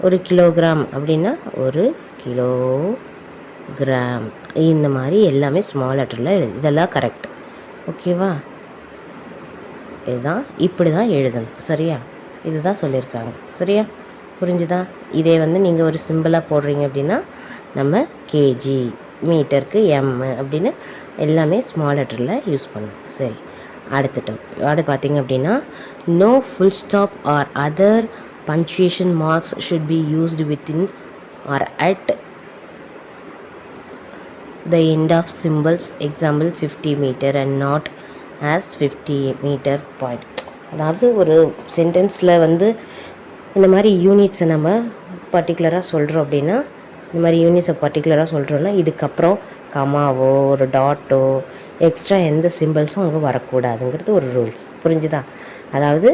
1 கிலோகிராம் அப்படின்னா 1 கிலோகிராம். இந்த மாதிரி எல்லாமே ஸ்மால் லெட்டரில் இதெல்லாம் கரெக்ட். ஓகேவா? இதுதான், இப்படி தான் எழுதணும். சரியா? இதுதான் சொல்லியிருக்காங்க. சரியா? புரிஞ்சுதா? இதே வந்து நீங்கள் ஒரு சிம்பிளாக போடுறீங்க அப்படின்னா நம்ம கேஜி, மீட்டருக்கு எம் அப்படின்னு எல்லாமே ஸ்மால் லெட்டரில் யூஸ் பண்ணணும். சரி, அடுத்து பார்த்தீங்க அப்படின்னா no full stop or other punctuation marks should be used within or at the end of symbols. Example 50 meter and not as 50 meter point. அதாவது ஒரு சென்டென்ஸில் வந்து இந்த மாதிரி யூனிட்ஸை நம்ம பர்டிகுலராக சொல்கிறோம் அப்படின்னா, இந்த மாதிரி யூனிட்ஸை பர்டிகுலராக சொல்கிறோன்னா இதுக்கப்புறம் கமாவோ ஒரு டாட்டோ எக்ஸ்ட்ரா எந்த சிம்பிள்ஸும் அங்கே வரக்கூடாதுங்கிறது ஒரு ரூல்ஸ். புரிஞ்சுதா? அதாவது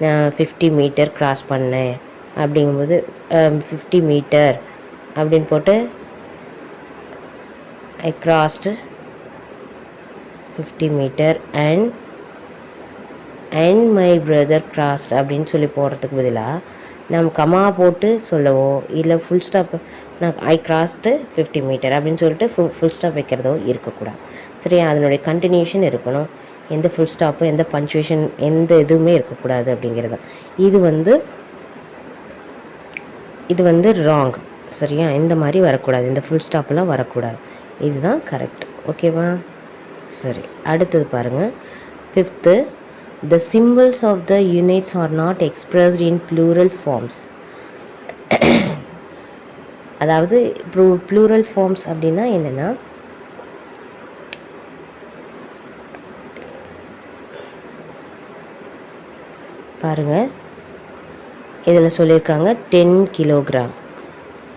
நான் 50 மீட்டர் கிராஸ் பண்ணேன் அப்படிங்கும்போது 50 மீட்டர் அப்படின்னு போட்டு I crossed 50 meter and my brother crossed அப்படின்னு சொல்லி போடுறதுக்கு பதிலாக நம்ம கமா போட்டு சொல்லவோ இல்லை ஃபுல் ஸ்டாப் நான் ஐ கிராஸ்டு 50 மீட்டர் அப்படின்னு சொல்லிட்டு ஃபுல் ஸ்டாப் வைக்கிறதோ இருக்கக்கூடாது. சரியா? அதனுடைய கண்டினியூஷன் இருக்கணும். எந்த ஃபுல் ஸ்டாப்பு, எந்த பங்க்சுவேஷன், எந்த எதுவுமே இருக்கக்கூடாது அப்படிங்கிறது. இது வந்து ராங். சரியா? இந்த மாதிரி வரக்கூடாது, இந்த ஃபுல் ஸ்டாப்லாம் வரக்கூடாது. இதுதான் கரெக்ட். ஓகேவா? சரி, அடுத்தது பாருங்கள். 5th, the symbols of the units are not expressed in plural forms. அதாவது plural forms அப்படின்னா என்னென்னா, பாருங்கள் இதில் சொல்லியிருக்காங்க 10 கிலோகிராம்.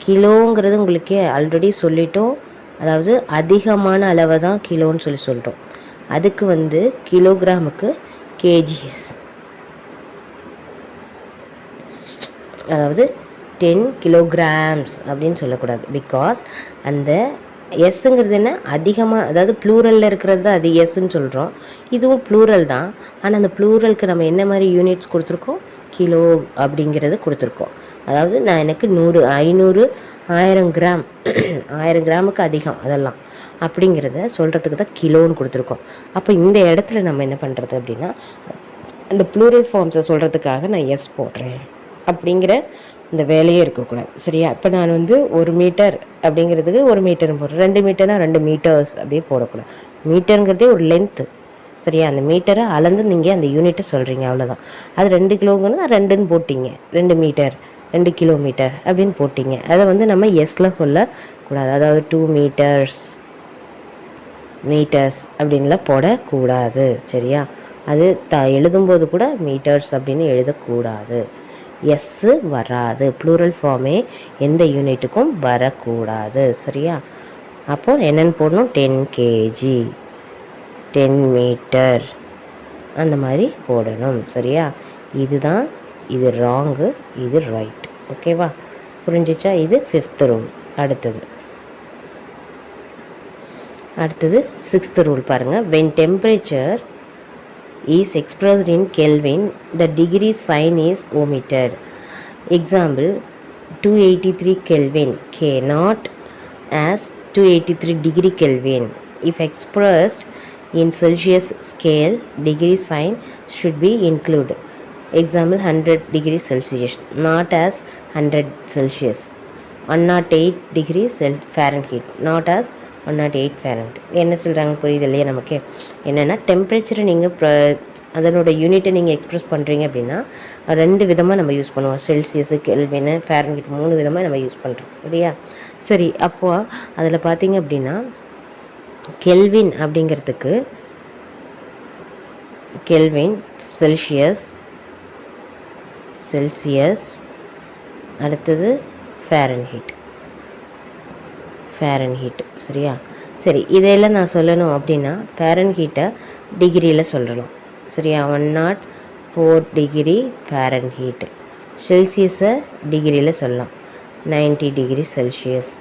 கிலோங்கிறது உங்களுக்கே ஆல்ரெடி சொல்லிட்டோம். அதாவது அதிகமான அளவை தான் கிலோன்னு சொல்கிறோம். அதுக்கு வந்து கிலோகிராமுக்கு கேஜிஎஸ். அதாவது 10 கிலோகிராம்ஸ் அப்படின்னு சொல்லக்கூடாது. பிகாஸ் அந்த எஸ்ஸுங்கிறது என்ன, அதிகமாக, அதாவது ப்ளூரலில் இருக்கிறது தான் அது எஸ்ன்னு சொல்கிறோம். இதுவும் ப்ளூரல் தான். ஆனால் அந்த ப்ளூரலுக்கு நம்ம என்ன மாதிரி யூனிட்ஸ் கொடுத்துருக்கோம், கிலோ அப்படிங்கிறது கொடுத்துருக்கோம். அதாவது நான் எனக்கு 100, 500, 1000 கிராம், 1000 கிராமுக்கு அதிகம் அதெல்லாம் அப்படிங்கிறத சொல்கிறதுக்கு தான் கிலோன்னு கொடுத்துருக்கோம். அப்போ இந்த இடத்துல நம்ம என்ன பண்ணுறது அப்படின்னா, அந்த ப்ளூரல் ஃபார்ம்ஸை சொல்கிறதுக்காக நான் எஸ் போடுறேன் அப்படிங்கிற இந்த வேலையே இருக்கக்கூடாது. சரியா? இப்போ நான் வந்து 1 மீட்டர் அப்படிங்கிறதுக்கு 1 மீட்டர்னு போடுறேன். 2 மீட்டர்னா 2 மீட்டர்ஸ் அப்படியே போடக்கூடாது. மீட்டருங்கிறதே ஒரு லென்த்து. சரியா? அந்த மீட்டரை அளந்து நீங்கள் அந்த யூனிட்டை சொல்கிறீங்க, அவ்வளோதான். அது 2 கிலோங்கிறது 2ன்னு போட்டிங்க, 2 மீட்டர், 2 கிலோமீட்டர் அப்படின்னு போட்டிங்க. அதை வந்து நம்ம எஸ்ல சொல்லக்கூடாது. அதாவது 2 மீட்டர்ஸ் அப்படின்லாம் போடக்கூடாது. சரியா? அது எழுதும்போது கூட மீட்டர்ஸ் அப்படின்னு எழுதக்கூடாது. எஸ்ஸு வராது. ப்ளூரல் ஃபார்மே எந்த யூனிட்டுக்கும் வரக்கூடாது. சரியா? அப்போ என்னென்னு போடணும், 10 கேஜி, 10 மீட்டர் அந்த மாதிரி போடணும். சரியா? இதுதான், இது ராங்கு, இது ரைட். ஓகேவா? புரிஞ்சிச்சா? இது 5th ரூல். அடுத்தது 6th ரூல் பாருங்கள். when temperature is expressed in Kelvin, the degree sign is omitted. Example 283 Kelvin, K not as 283 degree Kelvin. If expressed in Celsius scale, degree sign should be included. Example 100 degree Celsius, not as 100 Celsius. 108 degree Fahrenheit, not as 108 Fahrenheit. என்ன சொல்கிறாங்க புரியுது இல்லையா நமக்கு? என்னென்னா டெம்பரேச்சரை நீங்கள் அதனோட யூனிட்டை நீங்கள் எக்ஸ்ப்ரெஸ் பண்ணுறீங்க அப்படின்னா 2 விதமாக நம்ம யூஸ் பண்ணுவோம். செல்சியஸு, கெல்வின், ஃபாரன்ஹீட் 3 விதமாக நம்ம யூஸ் பண்ணுறோம். சரியா? சரி, அப்போது அதில் பார்த்தீங்க அப்படின்னா கெல்வின் அப்படிங்கிறதுக்கு கெல்வின், செல்சியஸ், அடுத்தது ஃபாரன்ஹீட். சரியா? சரி, இதையெல்லாம் நான் சொல்லணும் அப்படின்னா ஃபாரன்ஹீட்டை டிகிரியில் சொல்லலாம். சரியா? 104 டிகிரி ஃபாரன்ஹீட். செல்சியஸை டிகிரியில் சொல்லலாம், 90 டிகிரி செல்சியஸ்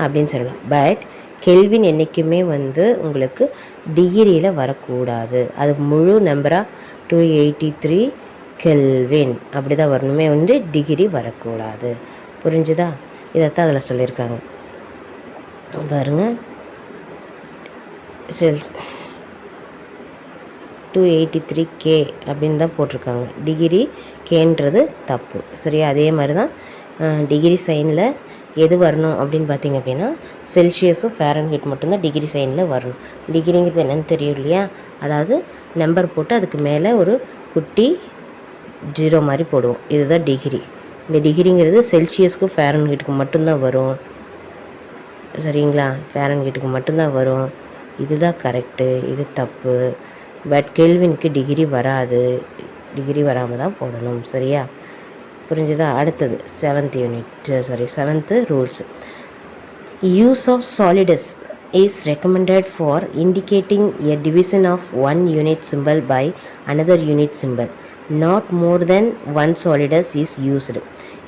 அப்படின்னு சொல்லலாம். பட் கெல்வின் என்றைக்குமே உங்களுக்கு டிகிரியில் வரக்கூடாது. அது முழு நம்பராக 283 கெல்வின் அப்படி தான் வரணுமே, டிகிரி வரக்கூடாது. புரிஞ்சுதா? இதைத்தான் அதில் சொல்லியிருக்காங்க பாருங்க. 283K அப்படின்னு தான் போட்டிருக்காங்க. டிகிரி கேன்றது தப்பு. சரியா? அதே மாதிரி தான் டிகிரி சைனில் எது வரணும் அப்படின்னு பார்த்தீங்க அப்படின்னா செல்சியஸும் ஃபாரன்ஹீட் மட்டும்தான் டிகிரி சைனில் வரணும். டிகிரிங்கிறது என்னென்னு தெரியும் இல்லையா? அதாவது நம்பர் போட்டு அதுக்கு மேலே ஒரு குட்டி 0 மாதிரி போடுவோம். இதுதான் டிகிரி. இந்த டிகிரிங்கிறது செல்சியஸ்க்கு ஃபாரன்ஹீட்டுக்கு மட்டும்தான் வரும். சரிங்களா? ஃபாரன்ஹீட்டுக்கு மட்டும்தான் வரும். இதுதான் கரெக்டு, இது தப்பு. பட் கெல்வினுக்கு டிகிரி வராது. டிகிரி வராமல் தான் போடணும். சரியா? புரிஞ்சுதா? அடுத்தது 7th rules. Use of solidus is recommended for indicating a division of one unit symbol by another unit symbol. Not more than one solidus is used.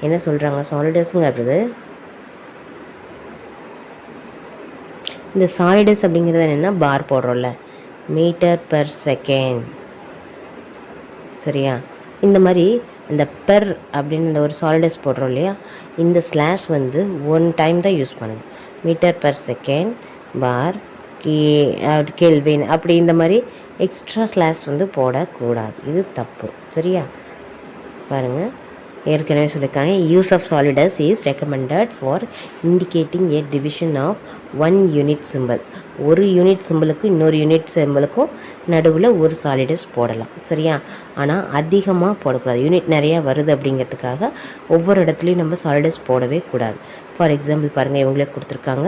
என்ன சொல்கிறாங்க? சாலிடஸ்ங்கிறது இந்த சாலிடஸ் அப்படிங்கிறது என்னென்னா பார் போடுறோம்ல, மீட்டர் பெர் செகண்ட். சரியா? இந்த மாதிரி இந்த பெர் அப்படின்னு இந்த ஒரு சாலிடஸ் போடுறோம் இல்லையா, இந்த ஸ்லாஷ் 1 டைம் தான் யூஸ் பண்ணணும். மீட்டர் பெர் செகண்ட், பார், கெல்வின் அப்படி இந்த மாதிரி எக்ஸ்ட்ரா ஸ்லாஷ் போடக்கூடாது. இது தப்பு. சரியா? பாருங்கள், ஏற்கனவே சொல்லியிருக்காங்க. Use of solidus is recommended for indicating a division of one unit symbol. ஒரு யூனிட் சிம்பிளுக்கு இன்னொரு யூனிட் சிம்பிளுக்கும் நடுவில் ஒரு சாலிடஸ் போடலாம். சரியா? ஆனால் அதிகமாக போடக்கூடாது. யூனிட் நிறையா வருது அப்படிங்கிறதுக்காக ஒவ்வொரு இடத்துலையும் நம்ம சாலிடஸ் போடவே கூடாது. ஃபார் எக்ஸாம்பிள் பாருங்கள், இவங்களே கொடுத்துருக்காங்க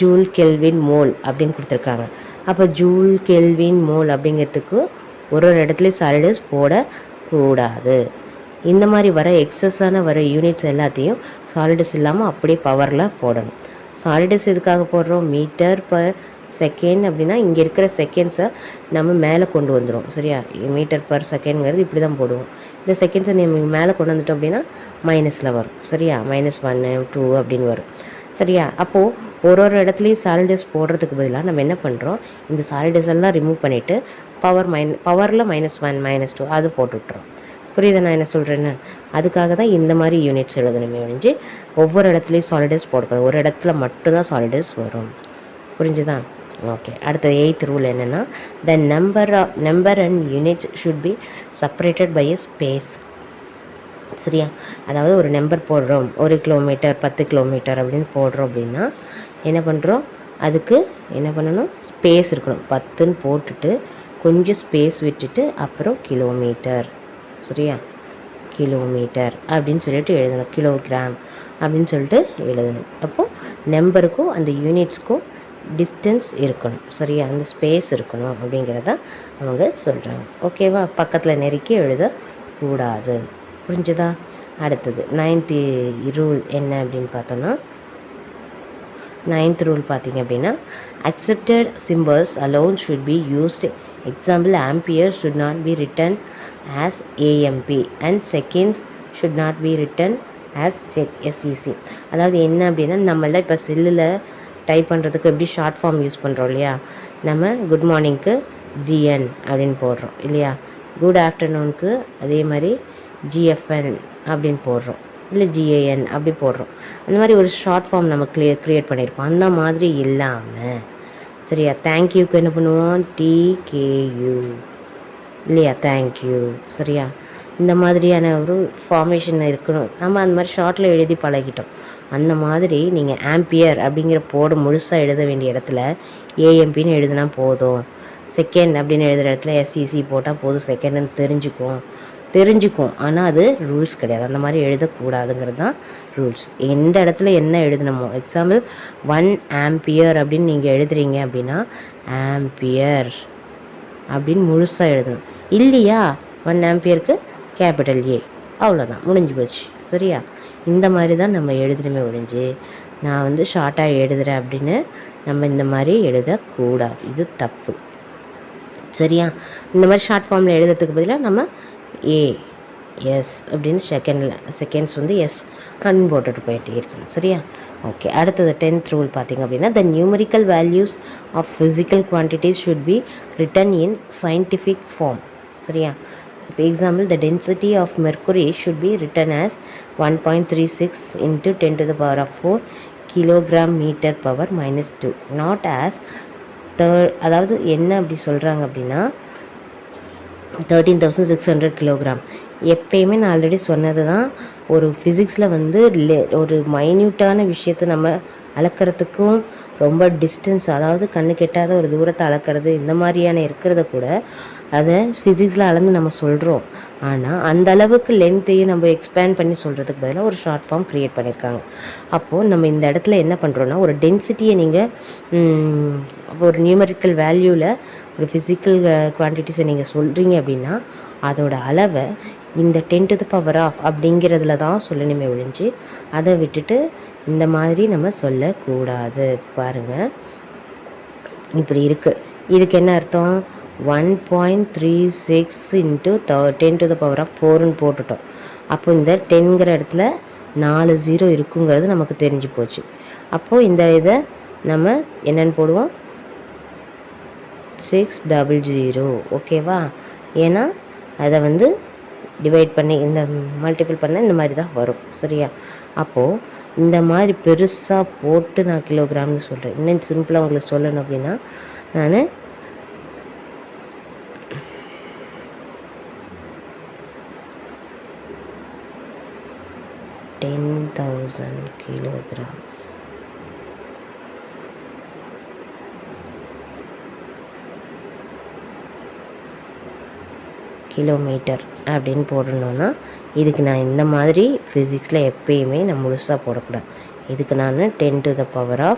ஜூல், கெல்வின், மோல் அப்படின்னு கொடுத்துருக்காங்க. அப்போ ஜூல், கெல்வின், மோல் அப்படிங்கிறதுக்கு ஒரு இடத்துலையும் சாலிடஸ் போடக்கூடாது. இந்த மாதிரி வர எக்ஸஸான வர யூனிட்ஸ் எல்லாத்தையும் சாலிடஸ் இல்லாமல் அப்படியே பவரில் போடணும். சாலிடஸ் எதுக்காக போடுறோம்? மீட்டர் பர் செகண்ட் அப்படின்னா இங்கே இருக்கிற செகண்ட்ஸை நம்ம மேலே கொண்டு வந்துடும். சரியா? மீட்டர் பர் செகண்ட்ங்கிறது இப்படி தான் போடுவோம். இந்த செகண்ட்ஸை நம்ம மேலே கொண்டு வந்துட்டோம் அப்படின்னா மைனஸில் வரும். சரியா? -1, 2 அப்படின்னு வரும். சரியா? அப்போது ஒரு இடத்துலையும் சாலிடஸ் போடுறதுக்கு பதிலாக நம்ம என்ன பண்ணுறோம், இந்த சாலிடஸ் எல்லாம் ரிமூவ் பண்ணிவிட்டு பவரில் -1, -2 அது போட்டுவிட்றோம். புரியுதா நான் என்ன சொல்கிறேன்னு? அதுக்காக தான் இந்த மாதிரி யூனிட்ஸ் எழுதணுமே ஒழிஞ்சு ஒவ்வொரு இடத்துலையும் சாலிடஸ் போடக்கூடாது. ஒரு இடத்துல மட்டும்தான் சாலிடஸ் வரும். புரிஞ்சுதா? ஓகே. அடுத்த 8th ரூல் என்னென்னா, the number and units should be separated by a space. சரியா? அதாவது ஒரு நம்பர் போடுறோம், 1 கிலோமீட்டர், 10 கிலோமீட்டர் அப்படின்னு போடுறோம் அப்படின்னா என்ன பண்ணுறோம், அதுக்கு என்ன பண்ணணும், ஸ்பேஸ் இருக்கணும். 10ன்னு போட்டுட்டு கொஞ்சம் ஸ்பேஸ் விட்டுட்டு அப்புறம் கிலோமீட்டர். சரியா? கிலோமீட்டர் அப்படின்னு சொல்லிட்டு எழுதணும். கிலோகிராம் அப்படின்னு சொல்லிட்டு எழுதணும். அப்போது நம்பருக்கும் அந்த யூனிட்ஸ்க்கும் டிஸ்டன்ஸ் இருக்கணும். சரியா? அந்த ஸ்பேஸ் இருக்கணும் அப்படிங்கிறத அவங்க சொல்கிறாங்க. ஓகேவா? பக்கத்தில் நெருக்கி எழுதக்கூடாது. புரிஞ்சுதா? அடுத்தது 9th ரூல் என்ன அப்படின்னு பார்த்தோன்னா, 9th ரூல் பார்த்தீங்க அப்படின்னா, accepted symbols alone should be used. Example, ampere should not be written as AMP and seconds should not be written as SEC. அதாவது என்ன அப்படின்னா, நம்மளாம் இப்போ செல்லில் டைப் பண்ணுறதுக்கு எப்படி ஷார்ட் ஃபார்ம் யூஸ் பண்ணுறோம் இல்லையா, நம்ம குட் மார்னிங்க்கு GN அப்படின்னு போடுறோம் இல்லையா, குட் ஆஃப்டர்நூனுக்கு அதே மாதிரி GFN அப்படின்னு போடுறோம், இல்லை GAN அப்படி போடுறோம். அந்த மாதிரி ஒரு ஷார்ட் ஃபார்ம் நம்ம க்ரியேட் பண்ணியிருப்போம். அந்த மாதிரி இல்லாமல், சரியா, தேங்க்யூக்கு என்ன பண்ணுவோம், TKU இல்லையா, தேங்க்யூ. சரியா? இந்த மாதிரியான ஒரு ஃபார்மேஷன் இருக்கணும். நம்ம அந்த மாதிரி ஷார்ட்டில் எழுதி பழகிட்டோம். அந்த மாதிரி நீங்கள் ஆம்பியர் அப்படிங்கிற போர்டு முழுசாக எழுத வேண்டிய இடத்துல ஏஎம்பின்னு எழுதினா போதும். செகண்ட் அப்படின்னு எழுதுகிற இடத்துல எஸ்இசி போட்டால் போதும், செகண்டுன்னு தெரிஞ்சுக்கும். ஆனால் அது ரூல்ஸ் கிடையாது. அந்த மாதிரி எழுதக்கூடாதுங்கிறது தான் ரூல்ஸ். எந்த இடத்துல என்ன எழுதணுமோ, எக்ஸாம்பிள் 1 ஆம்பியர் அப்படின்னு நீங்கள் எழுதுறீங்க அப்படின்னா ஆம்பியர் அப்படின்னு முழுசாக எழுதணும். இல்லையா 1 ஆம்பியருக்கு கேபிட்டல் ஏ, அவ்வளோதான், முடிஞ்சு போச்சு. சரியா? இந்த மாதிரி தான் நம்ம எழுதணுமே ஒழிஞ்சு நான் வந்து ஷார்ட்டாக எழுதுகிறேன் அப்படின்னு நம்ம இந்த மாதிரி எழுதக்கூடாது. இது தப்பு. சரியா? இந்த மாதிரி ஷார்ட் ஃபார்மில் எழுதுறதுக்கு பதிலாக நம்ம ஏ எஸ் அப்படின்னு செகண்ட்ஸ் வந்து எஸ் அப்படின்னு போட்டுட்டு போயிட்டே இருக்கணும். சரியா? ஓகே. அடுத்தது 10th ரூல் பார்த்தீங்க அப்படின்னா, the numerical values of physical quantities should be written in scientific form. சரியா? இப்போ example, the density of mercury should be written as 1.36 × 10⁴ kilogram metre power -2, not as அதாவது என்ன அப்படி சொல்கிறாங்க அப்படின்னா 13,600 கிலோகிராம். எப்பயுமே நான் ஆல்ரெடி சொன்னது தான், ஒரு ஃபிசிக்ஸில் வந்து ஒரு மைன்யூட்டான விஷயத்தை நம்ம அளக்கிறதுக்கும் ரொம்ப டிஸ்டன்ஸ், அதாவது கண்ணு கெட்டாத ஒரு தூரத்தை அளக்கிறது, இந்த மாதிரியான இருக்கிறத கூட அதை ஃபிசிக்ஸில் அளந்து நம்ம சொல்கிறோம். ஆனால் அந்த அளவுக்கு லென்த்தையும் நம்ம எக்ஸ்பேண்ட் பண்ணி சொல்கிறதுக்கு பதிலாக ஒரு ஷார்ட் ஃபார்ம் க்ரியேட் பண்ணியிருக்காங்க. அப்போது நம்ம இந்த இடத்துல என்ன பண்ணுறோன்னா, ஒரு டென்சிட்டியை நீங்கள் ஒரு நியூமரிக்கல் வேல்யூவில் ஒரு ஃபிசிக்கல் குவான்டிட்டிஸை நீங்கள் சொல்கிறீங்க அப்படின்னா அதோட அளவை இந்த 10⁻⁴ அப்படிங்கிறதுல தான் சொல்லணுமே ஒழிஞ்சு அதை விட்டுட்டு இந்த மாதிரி நம்ம சொல்லக்கூடாது. பாருங்கள், இப்படி இருக்குது. இதுக்கு என்ன அர்த்தம்? 1.36 × 10⁻⁴ போட்டுட்டோம். அப்போ இந்த 10ங்கிற இடத்துல 4 0 இருக்குங்கிறது நமக்கு தெரிஞ்சு போச்சு. அப்போது இந்த இதை நம்ம என்னென்னு போடுவோம்? 600. ஓகேவா? ஏன்னா அதை வந்து டிவைட் பண்ணி இந்த மல்டிபிள் பண்ண இந்த மாதிரி தான் வரும். சரியா? அப்போது இந்த மாதிரி பெருசாக போட்டு நான் கிலோகிராம்னு சொல்கிறேன். இன்னும் சிம்பிளாக உங்களுக்கு சொல்லணும் அப்படின்னா, நான் 10,000 கிலோகிராம் கிலோமீட்டர் அப்படின்னு போடணுன்னா, இதுக்கு நான் இந்த மாதிரி ஃபிசிக்ஸில் எப்பயுமே நான் முழுசாக போடக்கூடாது. இதுக்கு நான் 10⁻⁴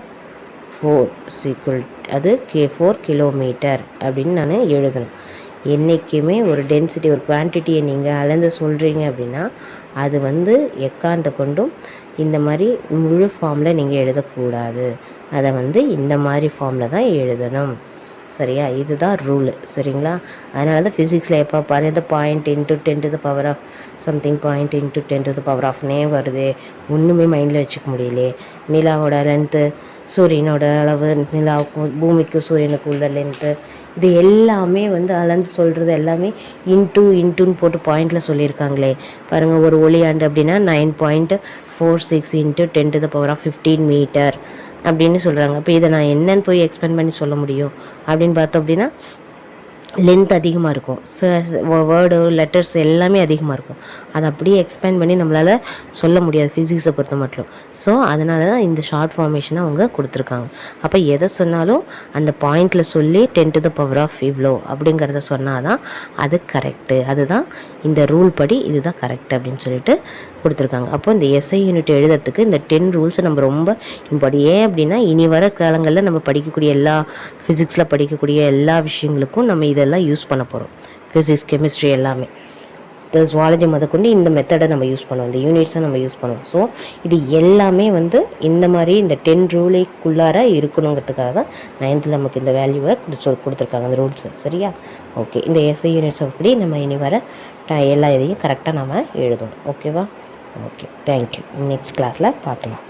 அது 4 கிலோமீட்டர் அப்படின்னு நான் எழுதணும். என்றைக்குமே ஒரு டென்சிட்டி, ஒரு குவான்டிட்டியை நீங்கள் அளந்து சொல்கிறீங்க அப்படின்னா அது வந்து எக்காந்த கொண்டும் இந்த மாதிரி முழு ஃபார்மில் நீங்கள் எழுதக்கூடாது. அதை வந்து இந்த மாதிரி ஃபார்மில் தான் எழுதணும். சரியா? இதுதான் ரூலு. சரிங்களா? அதனால தான் ஃபிசிக்ஸில் எப்போ பாரு இந்த பாயிண்ட் × 10⁻⁴ சம்திங், பாயிண்ட் × 10⁻⁴ வருது. ஒன்றுமே மைண்டில் வச்சுக்க முடியலையே. நிலாவோட லென்த்து, சூரியனோட அளவு, நிலாவுக்கும் பூமிக்கும் சூரியனுக்கு உள்ள லென்த்து, இது எல்லாமே வந்து அளந்து சொல்கிறது எல்லாமே இன்ட்டுன்னு போட்டு பாயிண்டில் சொல்லியிருக்காங்களே. பாருங்கள், ஒரு ஒளியாண்டு அப்படின்னா 9.46 × 10⁻15 மீட்டர் அப்படின்னு சொல்கிறாங்க. இப்போ இதை நான் என்னன்னு போய் எக்ஸ்பேண்ட் பண்ணி சொல்ல முடியும் அப்படின்னு பார்த்தோம் அப்படின்னா, லென்த் அதிகமாக இருக்கும், வேர்டு லெட்டர்ஸ் எல்லாமே அதிகமாக இருக்கும். அதை அப்படியே எக்ஸ்பேண்ட் பண்ணி நம்மளால் சொல்ல முடியாது ஃபிசிக்ஸை பொறுத்த மட்டும். ஸோ அதனால தான் இந்த ஷார்ட் ஃபார்மேஷனை அவங்க கொடுத்துருக்காங்க. அப்போ எதை சொன்னாலும் அந்த பாயிண்டில் சொல்லி 10⁻⁴ இவ்வளோ அப்படிங்கிறத சொன்னால் தான் அது கரெக்டு. அதுதான் இந்த ரூல் படி இதுதான் கரெக்ட் அப்படின்னு சொல்லிட்டு கொடுத்துருக்காங்க. அப்போ இந்த எஸ்ஐ யூனிட் எழுதுறதுக்கு இந்த 10 ரூல்ஸை நம்ம ரொம்ப இம்பார்ட்டன்ட். ஏன் அப்படின்னா, இனி வர காலங்களில் நம்ம படிக்கக்கூடிய ஃபிசிக்ஸில் படிக்கக்கூடிய எல்லா விஷயங்களுக்கும் நம்ம இதெல்லாம் யூஸ் பண்ண போகிறோம். ஃபிசிக்ஸ், கெமிஸ்ட்ரி எல்லாமே, ஜுவாலஜி முதற்கொண்டு இந்த மெத்தடை நம்ம யூஸ் பண்ணுவோம், இந்த யூனிட்ஸை நம்ம யூஸ் பண்ணுவோம். ஸோ இது எல்லாமே வந்து இந்த மாதிரி இந்த 10 ரூலுக்குள்ளார இருக்கணுங்கிறதுக்காக தான் 9th நமக்கு இந்த வேல்யூவை கொடுத்துருக்காங்க, இந்த ரூல்ஸை. சரியா? ஓகே. இந்த எஸ்ஐ யூனிட்ஸ் அப்படி நம்ம இனி வர எல்லா இதையும் கரெக்டாக நம்ம எழுதணும். ஓகேவா? Okay, thank you. நெக்ஸ்ட் கிளாஸில் பார்க்கலாம்.